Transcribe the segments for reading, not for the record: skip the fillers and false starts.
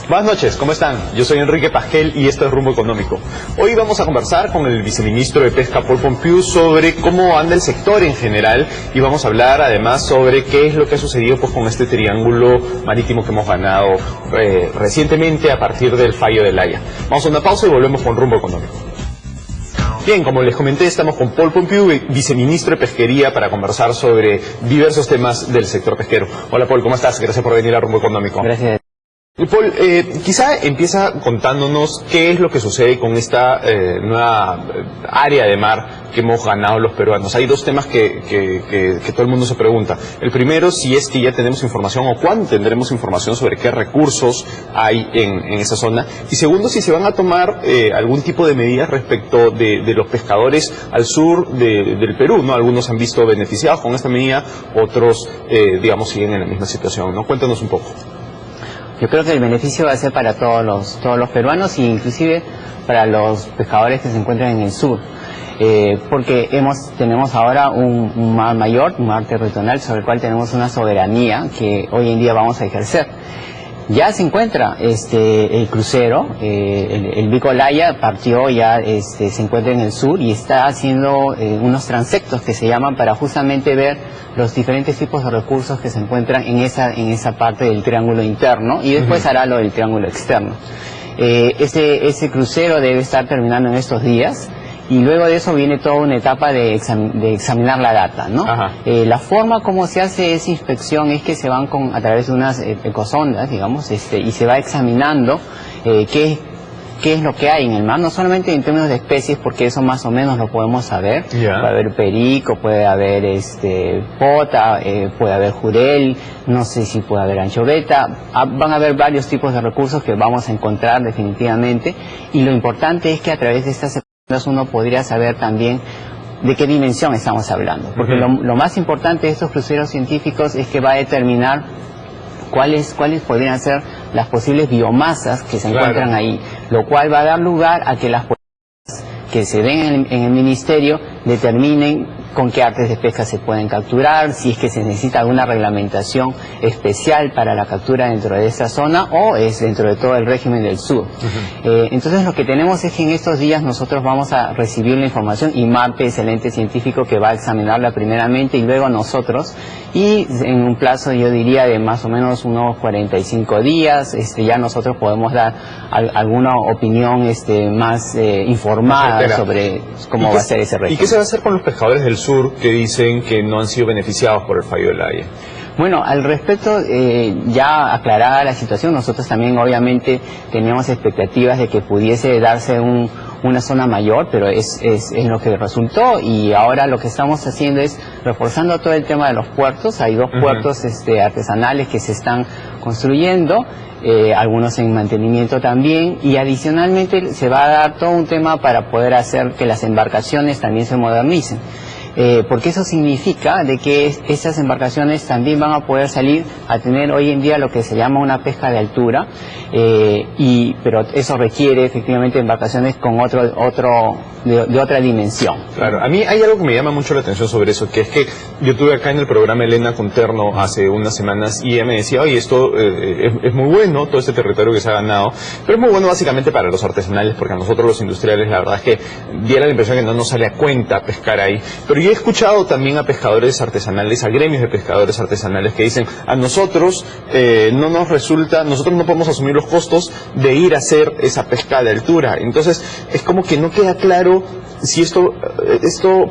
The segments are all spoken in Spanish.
Buenas noches, ¿cómo están? Yo soy Enrique Pagel y esto es Rumbo Económico. Hoy vamos a conversar con el viceministro de Pesca, Paul Pompeu, sobre cómo anda el sector en general y vamos a hablar además sobre qué es lo que ha sucedido con este triángulo marítimo que hemos ganado recientemente a partir del fallo de La Haya. Vamos a una pausa y volvemos con Rumbo Económico. Bien, como les comenté, estamos con Paul Pompeu, viceministro de Pesquería, para conversar sobre diversos temas del sector pesquero. Hola Paul, ¿cómo estás? Gracias por venir a Rumbo Económico. Gracias. Paul, quizá empieza contándonos qué es lo que sucede con esta nueva área de mar que hemos ganado los peruanos. Hay dos temas que todo el mundo se pregunta. El primero, si es que ya tenemos información o cuándo tendremos información sobre qué recursos hay en esa zona. Y segundo, si se van a tomar algún tipo de medidas respecto de los pescadores al sur del Perú, ¿no? Algunos han visto beneficiados con esta medida, otros, digamos, siguen en la misma situación, ¿no? Cuéntanos un poco. Yo creo que el beneficio va a ser para todos los peruanos e inclusive para los pescadores que se encuentran en el sur, porque tenemos ahora un mar mayor, un mar territorial sobre el cual tenemos una soberanía que hoy en día vamos a ejercer. Ya se encuentra el crucero, el Vico La Haya partió ya, se encuentra en el sur y está haciendo unos transectos que se llaman para justamente ver los diferentes tipos de recursos que se encuentran en esa parte del triángulo interno y después hará lo del triángulo externo. Ese crucero debe estar terminando en estos días. Y luego de eso viene toda una etapa de examinar la data, ¿no? La forma como se hace esa inspección es que se van a través de unas ecosondas, digamos, y se va examinando qué es lo que hay en el mar, no solamente en términos de especies, porque eso más o menos lo podemos saber. Puede haber perico, puede haber pota, puede haber jurel, no sé si puede haber anchoveta, van a haber varios tipos de recursos que vamos a encontrar definitivamente, y lo importante es que a través de estas uno podría saber también de qué dimensión estamos hablando, porque lo más importante de estos cruceros científicos es que va a determinar cuáles podrían ser las posibles biomasas que se encuentran ahí, lo cual va a dar lugar a que las que se den en el ministerio determinen con qué artes de pesca se pueden capturar, si es que se necesita alguna reglamentación especial para la captura dentro de esa zona o es dentro de todo el régimen del sur. Entonces lo que tenemos es que en estos días nosotros vamos a recibir la información y MAPE es el ente científico que va a examinarla primeramente y luego nosotros, y en un plazo yo diría de más o menos unos 45 días ya nosotros podemos dar alguna opinión más informada sobre cómo va a ser ese régimen. ¿Y qué se va a hacer con los pescadores del sur que dicen que no han sido beneficiados por el fallo de La Haya? Bueno, al respecto, ya aclarada la situación, nosotros también obviamente teníamos expectativas de que pudiese darse una zona mayor, pero es lo que resultó, y ahora lo que estamos haciendo es reforzando todo el tema de los puertos. Hay dos puertos artesanales que se están construyendo, algunos en mantenimiento también, y adicionalmente se va a dar todo un tema para poder hacer que las embarcaciones también se modernicen. Porque eso significa de que esas embarcaciones también van a poder salir a tener hoy en día lo que se llama una pesca de altura, pero eso requiere efectivamente embarcaciones con de otra dimensión. Claro, a mí hay algo que me llama mucho la atención sobre eso, que es que yo tuve acá en el programa Elena Conterno hace unas semanas y ella me decía, oye, esto es muy bueno, todo este territorio que se ha ganado, pero es muy bueno básicamente para los artesanales, porque a nosotros los industriales la verdad es que diera la impresión que no nos sale a cuenta pescar ahí. Pero yo he escuchado también a pescadores artesanales, a gremios de pescadores artesanales que dicen, a nosotros no nos resulta, nosotros no podemos asumir los costos de ir a hacer esa pesca de altura. Entonces es como que no queda claro si esto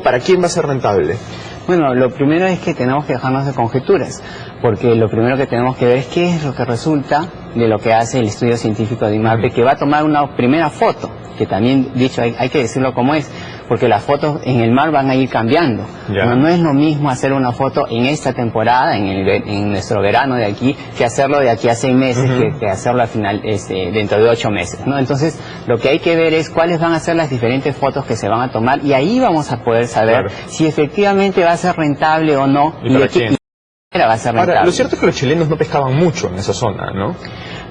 para quién va a ser rentable. Bueno, lo primero es que tenemos que dejarnos de conjeturas, porque lo primero que tenemos que ver es qué es lo que resulta de lo que hace el estudio científico de IMAPE, que va a tomar una primera foto, que también, dicho, hay que decirlo como es, porque las fotos en el mar van a ir cambiando. No es lo mismo hacer una foto en esta temporada, en nuestro verano de aquí, que hacerlo de aquí a 6 meses, que hacerlo al final dentro de 8 meses, ¿no? Entonces, lo que hay que ver es cuáles van a ser las diferentes fotos que se van a tomar, y ahí vamos a poder saber si efectivamente va a ser rentable o no, y de qué manera va a ser rentable. Ahora, lo cierto es que los chilenos no pescaban mucho en esa zona, ¿no?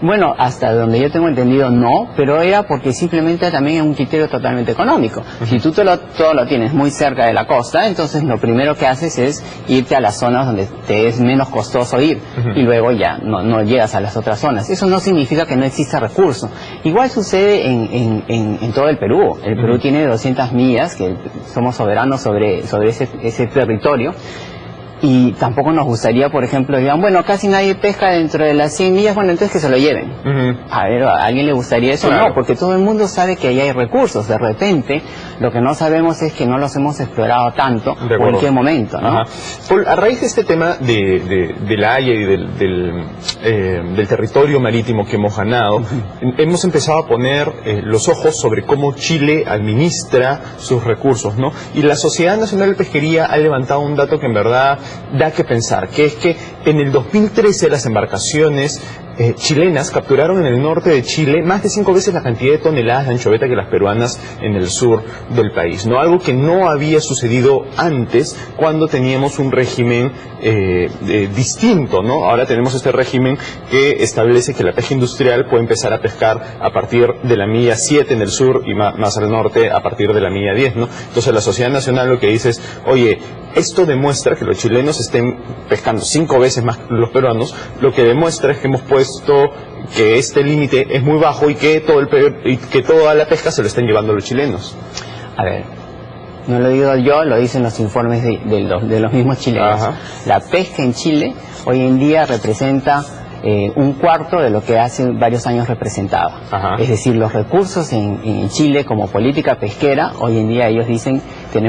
Bueno, hasta donde yo tengo entendido no, pero era porque simplemente también es un criterio totalmente económico. Si tú todo lo tienes muy cerca de la costa, entonces lo primero que haces es irte a las zonas donde te es menos costoso ir y luego ya no llegas a las otras zonas. Eso no significa que no exista recurso. Igual sucede en todo el Perú. El Perú tiene 200 millas, que somos soberanos sobre ese territorio. Y tampoco nos gustaría, por ejemplo, digan, bueno, casi nadie pesca dentro de las 100 millas, bueno, entonces que se lo lleven. A ver, ¿a alguien le gustaría eso? Claro. No, porque todo el mundo sabe que ahí hay recursos. De repente, lo que no sabemos es que no los hemos explorado tanto o en qué momento, ¿no? Paul, a raíz de este tema de la Haya y del territorio marítimo que hemos ganado, hemos empezado a poner los ojos sobre cómo Chile administra sus recursos, ¿no? Y la Sociedad Nacional de Pesquería ha levantado un dato que en verdad da que pensar, que es que en el 2013 las embarcaciones chilenas capturaron en el norte de Chile más de 5 veces la cantidad de toneladas de anchoveta que las peruanas en el sur del país, ¿no? Algo que no había sucedido antes cuando teníamos un régimen distinto, ¿no? Ahora tenemos este régimen que establece que la pesca industrial puede empezar a pescar a partir de la milla 7 en el sur y más al norte a partir de la milla 10, ¿no? Entonces la Sociedad Nacional lo que dice es, oye, esto demuestra que los chilenos estén pescando 5 veces más que los peruanos, lo que demuestra es que hemos puesto que este límite es muy bajo y que toda la pesca se lo están llevando los chilenos. A ver, no lo digo yo, lo dicen los informes de los mismos chilenos. Ajá. La pesca en Chile hoy en día representa un cuarto de lo que hace varios años representaba. Ajá. Es decir, los recursos en Chile como política pesquera, hoy en día ellos dicen,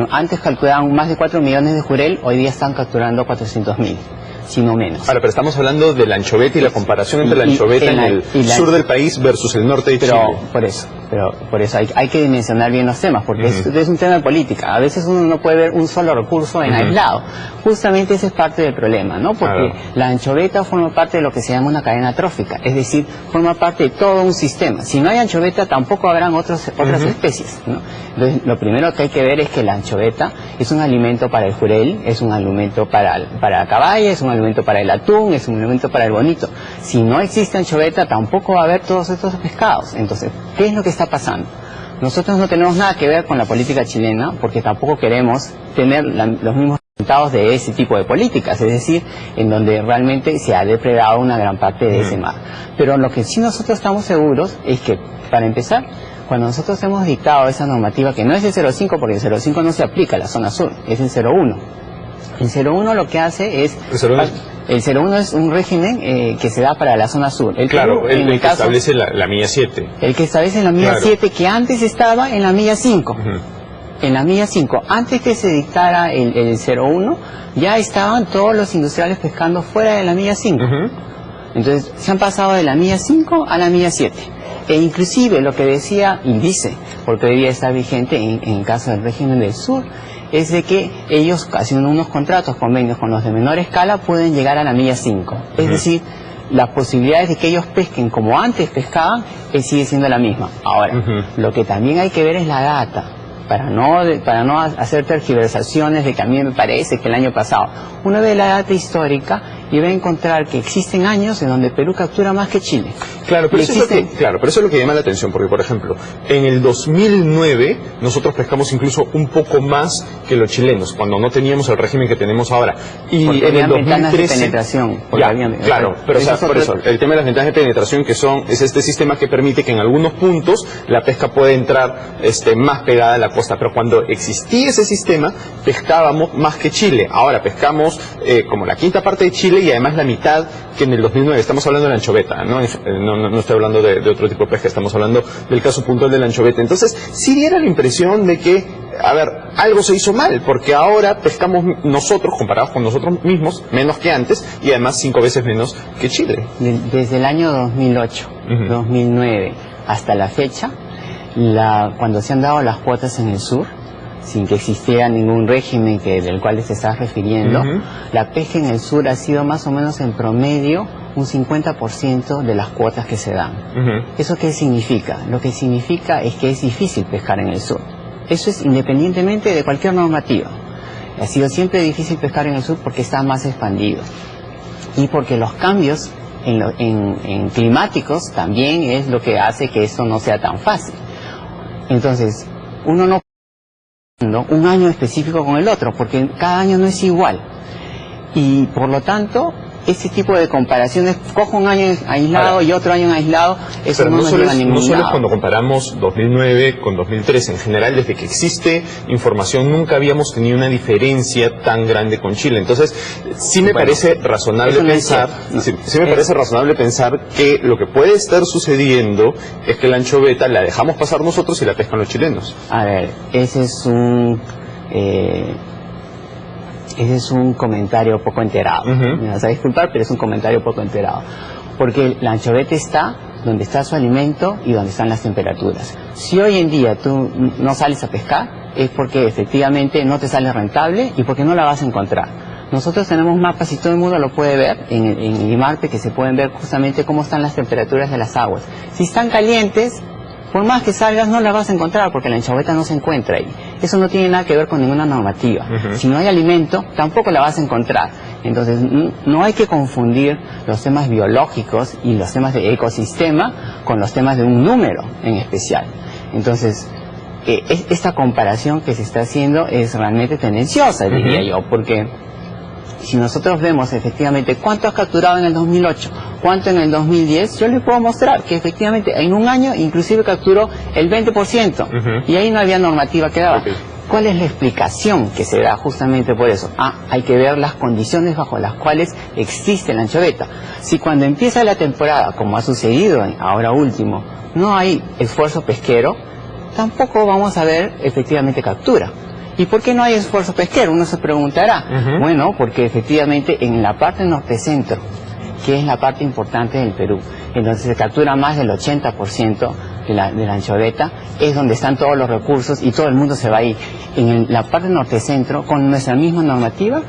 antes calculaban más de 4 millones de jurel, hoy día están capturando 400.000. Si no menos. Ahora, pero estamos hablando de la anchoveta y la comparación entre la anchoveta en el sur del país versus el norte de Chile. Por eso hay que dimensionar bien los temas, porque es un tema de política. A veces uno no puede ver un solo recurso en aislado. Justamente ese es parte del problema, ¿no? Porque la anchoveta forma parte de lo que se llama una cadena trófica, es decir, forma parte de todo un sistema. Si no hay anchoveta, tampoco habrán otras especies, ¿no? Entonces, lo primero que hay que ver es que la anchoveta es un alimento para el jurel, es un alimento para la caballa, es un alimento para el atún, es un alimento para el bonito. Si no existe anchoveta, tampoco va a haber todos estos pescados. Entonces, ¿qué es lo que está pasando? Nosotros no tenemos nada que ver con la política chilena, porque tampoco queremos tener los mismos resultados de ese tipo de políticas, es decir, en donde realmente se ha depredado una gran parte de ese mar. Pero lo que sí nosotros estamos seguros es que, para empezar, cuando nosotros hemos dictado esa normativa, que no es el 05, porque el 05 no se aplica a la zona sur, es el 01. El 01 lo que hace es... El 01 es un régimen que se da para la zona sur. El que establece la milla 7. El que establece la milla 7, que antes estaba en la milla 5. En la milla 5, antes que se dictara el 01, ya estaban todos los industriales pescando fuera de la milla 5. Entonces, se han pasado de la milla 5 a la milla 7. E inclusive lo que decía y dice, porque hoy día está vigente en el caso del régimen del sur, es de que ellos, haciendo unos convenios con los de menor escala, pueden llegar a la milla 5. Es decir, las posibilidades de que ellos pesquen como antes pescaban, sigue siendo la misma. Ahora, lo que también hay que ver es la data, para no hacer tergiversaciones de que a mí me parece que el año pasado. Uno ve la data histórica y va a encontrar que existen años en donde Perú captura más que Chile. Claro, pero eso es lo que llama la atención, porque por ejemplo, en el 2009 nosotros pescamos incluso un poco más que los chilenos, cuando no teníamos el régimen que tenemos ahora. Y porque en el 2013 de penetración. Pero por eso, el tema de las ventanas de penetración es este sistema que permite que en algunos puntos la pesca puede entrar más pegada a la costa, pero cuando existía ese sistema pescábamos más que Chile. Ahora pescamos como la quinta parte de Chile y además la mitad que en el 2009. Estamos hablando de la anchoveta, ¿no? No estoy hablando de otro tipo de pesca, estamos hablando del caso puntual de la anchoveta. Entonces, sí diera la impresión de que, a ver, algo se hizo mal, porque ahora pescamos nosotros, comparados con nosotros mismos, menos que antes, y además 5 veces menos que Chile. Desde el año 2008, 2009, hasta la fecha, cuando se han dado las cuotas en el sur, sin que existiera ningún régimen del cual te estás refiriendo, la pesca en el sur ha sido más o menos en promedio un 50% de las cuotas que se dan. ¿Eso qué significa? Lo que significa es que es difícil pescar en el sur. Eso es independientemente de cualquier normativa. Ha sido siempre difícil pescar en el sur porque está más expandido y porque los cambios en climáticos también es lo que hace que esto no sea tan fácil. Entonces, uno no un año específico con el otro, porque cada año no es igual. Y por lo tanto, ese tipo de comparaciones, cojo un año aislado y otro año aislado, eso pero no nos lleva a ningún no solo es lado. cuando comparamos 2009 con 2013, en general, desde que existe información, nunca habíamos tenido una diferencia tan grande con Chile. Entonces, sí me parece razonable pensar, parece razonable pensar que lo que puede estar sucediendo es que la anchoveta la dejamos pasar nosotros y la pescan los chilenos. A ver, ese es un comentario poco enterado. Me vas a disculpar, pero es un comentario poco enterado. Porque la anchoveta está donde está su alimento y donde están las temperaturas. Si hoy en día tú no sales a pescar, es porque efectivamente no te sale rentable y porque no la vas a encontrar. Nosotros tenemos mapas y todo el mundo lo puede ver en IMARPE, que se pueden ver justamente cómo están las temperaturas de las aguas. Si están calientes, por más que salgas no la vas a encontrar porque la anchoveta no se encuentra ahí. Eso no tiene nada que ver con ninguna normativa. Si no hay alimento, tampoco la vas a encontrar. Entonces, no hay que confundir los temas biológicos y los temas de ecosistema con los temas de un número en especial. Entonces, esta comparación que se está haciendo es realmente tendenciosa, diría yo, porque si nosotros vemos efectivamente cuánto has capturado en el 2008, cuánto en el 2010, yo les puedo mostrar que efectivamente en un año inclusive capturó el 20%, y ahí no había normativa que daba. ¿Cuál es la explicación que se da justamente por eso? Hay que ver las condiciones bajo las cuales existe la anchoveta. Si cuando empieza la temporada, como ha sucedido ahora último, no hay esfuerzo pesquero, tampoco vamos a ver efectivamente captura. ¿Y por qué no hay esfuerzo pesquero? Uno se preguntará. Bueno, porque efectivamente en la parte norte-centro, que es la parte importante del Perú, en donde se captura más del 80% de la anchoveta, es donde están todos los recursos y todo el mundo se va ahí. En la parte norte-centro, con nuestra misma normativa,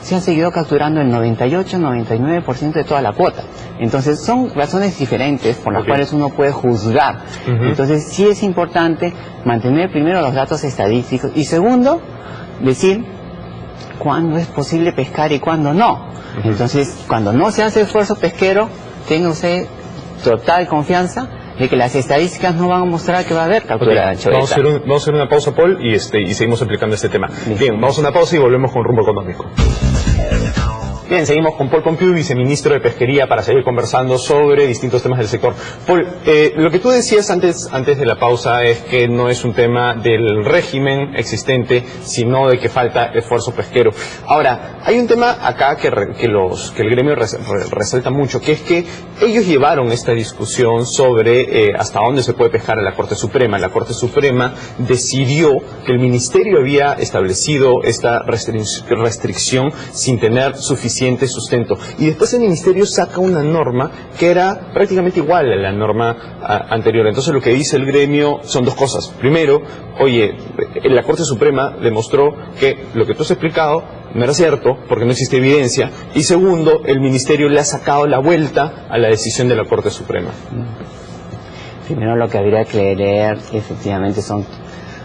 se han seguido capturando el 98-99% de toda la cuota. Entonces son razones diferentes por las cuales uno puede juzgar. Entonces sí es importante mantener primero los datos estadísticos y segundo, decir cuándo es posible pescar y cuándo no. Entonces, cuando no se hace esfuerzo pesquero, tenga usted total confianza de que las estadísticas no van a mostrar que va a haber captura de anchoveta. Vamos a hacer una pausa, Paul, y seguimos explicando este tema. Bien, vamos a una pausa y volvemos con Rumbo Económico. Bien, seguimos con Paul Pompeu, viceministro de Pesquería, para seguir conversando sobre distintos temas del sector. Paul, lo que tú decías antes de la pausa es que no es un tema del régimen existente, sino de que falta esfuerzo pesquero. Ahora, hay un tema acá que el gremio resalta mucho, que es que ellos llevaron esta discusión sobre hasta dónde se puede pescar a la Corte Suprema. La Corte Suprema decidió que el Ministerio había establecido esta restricción sin tener suficiente sustento. Y después el Ministerio saca una norma que era prácticamente igual a la norma anterior. Entonces lo que dice el gremio son dos cosas. Primero, la Corte Suprema demostró que lo que tú has explicado no era cierto, porque no existe evidencia. Y segundo, el Ministerio le ha sacado la vuelta a la decisión de la Corte Suprema. Primero lo que habría que leer efectivamente son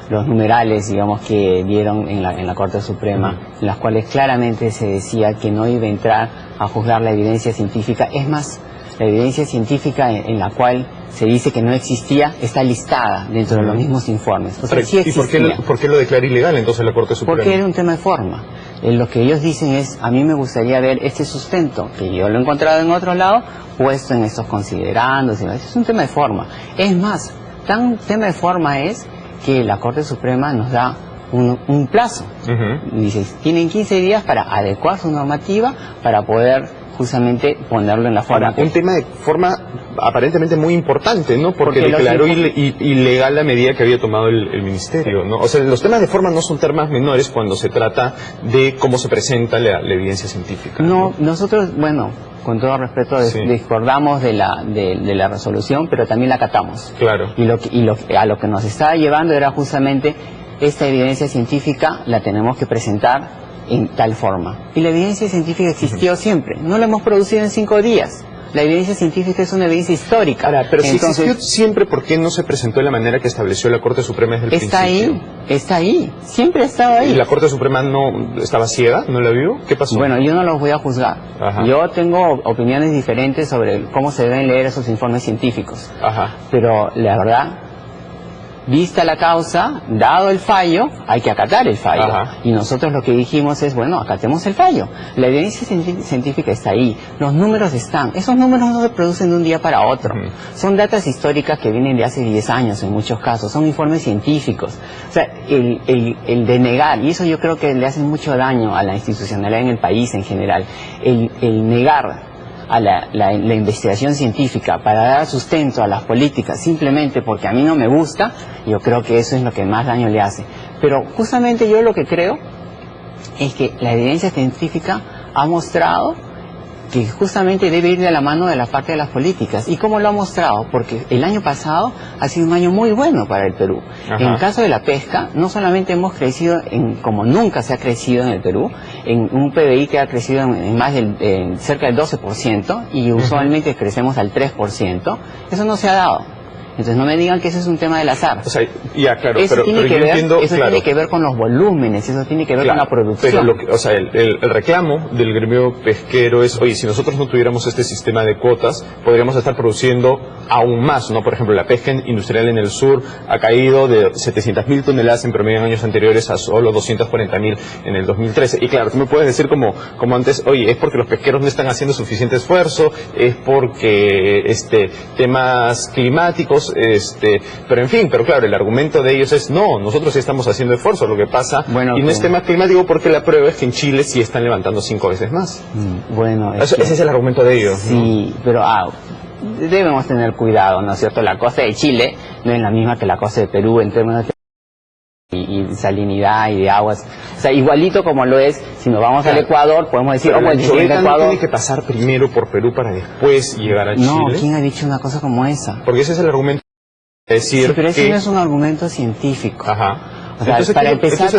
los numerales, digamos, que dieron en la Corte Suprema, en las cuales claramente se decía que no iba a entrar a juzgar la evidencia científica. Es más, la evidencia científica en la cual se dice que no existía está listada dentro de los mismos informes. O sea, sí existía. ¿Y por qué lo declara ilegal entonces la Corte Suprema? Porque era un tema de forma. Lo que ellos dicen es, a mí me gustaría ver este sustento, que yo lo he encontrado en otro lado, puesto en estos considerandos. Es un tema de forma. Es más, tan tema de forma es que la Corte Suprema nos da un plazo. Dice, tienen 15 días para adecuar su normativa para poder justamente ponerlo en la forma. Ahora, un tema de forma aparentemente muy importante, ¿no? Porque declaró ilegal la medida que había tomado el Ministerio, ¿no? O sea, los temas de forma no son temas menores cuando se trata de cómo se presenta la evidencia científica. No, nosotros, bueno, con todo respeto, discordamos de la resolución, pero también la acatamos. Claro. A lo que nos está llevando era justamente esta evidencia científica la tenemos que presentar en tal forma. Y la evidencia científica existió siempre. No la hemos producido en 5 días. La evidencia científica es una evidencia histórica. Ahora, pero si entonces, existió siempre, ¿por qué no se presentó de la manera que estableció la Corte Suprema desde el está principio? ahí, siempre ha estado ahí. ¿Y la Corte Suprema no estaba ciega? ¿No la vio? ¿Qué pasó? Bueno, yo no los voy a juzgar. Ajá. Yo tengo opiniones diferentes sobre cómo se deben leer esos informes científicos. Ajá. Pero la verdad, vista la causa, dado el fallo, hay que acatar el fallo. Ajá. Y nosotros lo que dijimos es, bueno, acatemos el fallo. La evidencia científica está ahí, los números están. Esos números no se producen de un día para otro. Son datas históricas que vienen de hace 10 años en muchos casos, son informes científicos. O sea, el denegar, y eso yo creo que le hace mucho daño a la institucionalidad en el país en general, el negar a la investigación científica para dar sustento a las políticas simplemente porque a mí no me gusta, yo creo que eso es lo que más daño le hace. Pero justamente yo lo que creo es que la evidencia científica ha mostrado que justamente debe ir de la mano de la parte de las políticas. ¿Y cómo lo ha mostrado? Porque el año pasado ha sido un año muy bueno para el Perú. Ajá. En el caso de la pesca, no solamente hemos crecido como nunca se ha crecido en el Perú, en un PBI que ha crecido en más del cerca del 12%, y usualmente crecemos al 3%, eso no se ha dado. Entonces no me digan que eso es un tema del azar. O sea, ya, claro, Eso tiene pero que yo ver, entiendo, eso claro. tiene que ver con los volúmenes, eso tiene que ver con la producción. Pero o sea, el reclamo del gremio pesquero es, oye, si nosotros no tuviéramos este sistema de cuotas, podríamos estar produciendo aún más, ¿no? Por ejemplo, la pesca industrial en el sur ha caído de 700.000 toneladas en promedio en años anteriores a solo 240.000 en el 2013. Y claro, tú me puedes decir como antes, oye, es porque los pesqueros no están haciendo suficiente esfuerzo, es porque temas climáticos, pero en fin, pero claro, el argumento de ellos es, no, nosotros sí estamos haciendo esfuerzo, lo que pasa, bueno, y no es tema climático porque la prueba es que en Chile sí están levantando 5 veces más. Bueno, Ese es el argumento de ellos. Sí, ¿no? pero debemos tener cuidado, ¿no es cierto? La costa de Chile no es la misma que la costa de Perú en términos de y salinidad y de aguas. O sea, igualito como lo es, si nos vamos al Ecuador, podemos decir, pero pues el el Ecuador Ecuador tiene que pasar primero por Perú para después llegar a Chile. No, ¿quién ha dicho una cosa como esa? Porque ese es el argumento de decir Sí, pero ese que... no es un argumento científico. Ajá. O sea, Entonces, para empezar,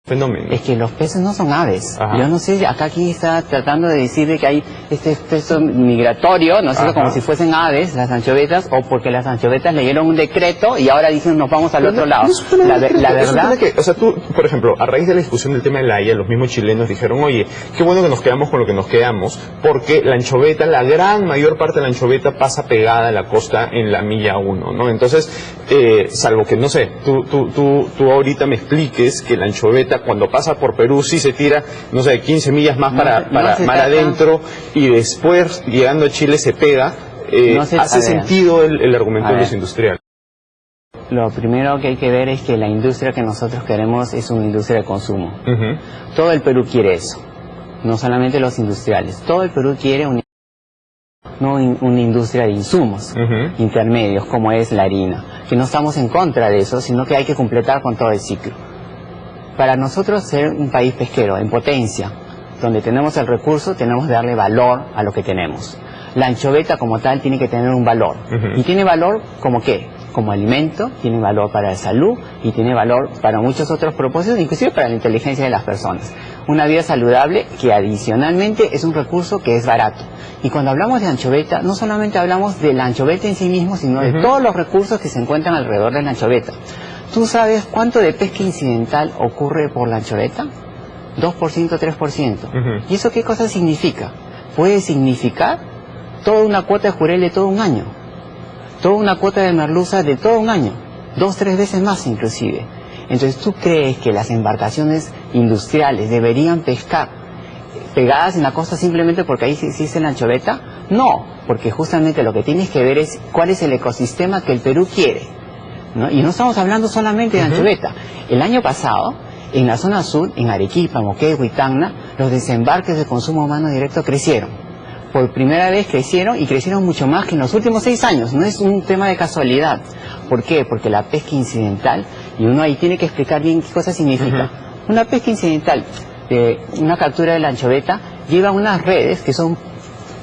fenómeno. es que los peces no son aves. Ajá. Yo no sé, acá quién está tratando de decir de que hay este peso migratorio, no sé, Ajá. como si fuesen aves, las anchovetas, o porque las anchovetas leyeron un decreto y ahora dicen nos vamos al otro lado. La verdad... O sea, tú, por ejemplo, a raíz de la discusión del tema de la Haya, los mismos chilenos dijeron, oye, qué bueno que nos quedamos con lo que nos quedamos, porque la anchoveta, la gran mayor parte de la anchoveta pasa pegada a la costa en la milla 1, ¿no? Entonces, salvo que, no sé, tú ahorita me expliques que la anchoveta cuando pasa por Perú sí se tira, no sé, 15 millas más para mar adentro y después llegando a Chile se pega, hace sentido el argumento de los industriales. Lo primero que hay que ver es que la industria que nosotros queremos es una industria de consumo. Todo el Perú quiere eso, no solamente los industriales, todo el Perú quiere una industria de insumos intermedios como es la harina, que no estamos en contra de eso, sino que hay que completar con todo el ciclo. Para nosotros ser un país pesquero en potencia, donde tenemos el recurso, tenemos que darle valor a lo que tenemos. La anchoveta como tal tiene que tener un valor. ¿Y tiene valor como qué? Como alimento, tiene valor para la salud y tiene valor para muchos otros propósitos, inclusive para la inteligencia de las personas. Una vida saludable que adicionalmente es un recurso que es barato. Y cuando hablamos de anchoveta, no solamente hablamos de la anchoveta en sí mismo, sino de todos los recursos que se encuentran alrededor de la anchoveta. ¿Tú sabes cuánto de pesca incidental ocurre por la anchoveta? 2%, 3%. ¿Y eso qué cosa significa? Puede significar toda una cuota de jurel de todo un año, toda una cuota de merluza de todo un año, 2, 3 veces más inclusive. Entonces, ¿tú crees que las embarcaciones industriales deberían pescar pegadas en la costa simplemente porque ahí existe la anchoveta? No, porque justamente lo que tienes que ver es cuál es el ecosistema que el Perú quiere, ¿no? Y no estamos hablando solamente de anchoveta. El año pasado, en la zona sur, en Arequipa, Moquegua y Tacna, los desembarques de consumo humano directo crecieron. Por primera vez crecieron y crecieron mucho más que en los últimos 6 años. No es un tema de casualidad. ¿Por qué? Porque la pesca incidental, y uno ahí tiene que explicar bien qué cosa significa. Una pesca incidental, una captura de la anchoveta, lleva unas redes que son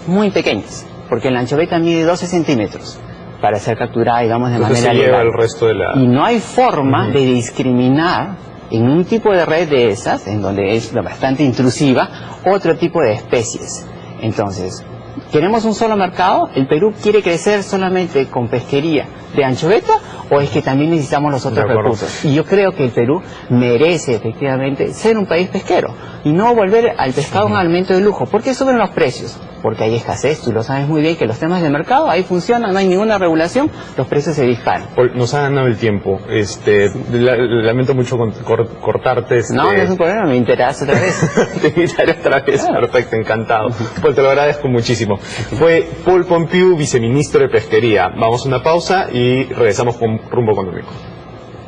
muy pequeñas, porque la anchoveta mide 12 centímetros para ser capturada, digamos, de manera legal. El resto de la... Y no hay forma de discriminar en un tipo de red de esas, en donde es bastante intrusiva, otro tipo de especies. Entonces, ¿Queremos un solo mercado? ¿El Perú quiere crecer solamente con pesquería de anchoveta o es que también necesitamos los otros recursos? Y yo creo que el Perú merece efectivamente ser un país pesquero y no volver al pescado un alimento de lujo. ¿Por qué suben los precios? Porque hay escasez, tú lo sabes muy bien que los temas de mercado ahí funcionan, no hay ninguna regulación, los precios se disparan. Nos ha ganado el tiempo, lamento mucho cortarte. No, no es un problema, me interesa otra vez. Te invitaré otra vez, perfecto, encantado. Pues te lo agradezco muchísimo. Fue Paul Pompeu, viceministro de Pesquería. Vamos a una pausa y regresamos con Rumbo Económico.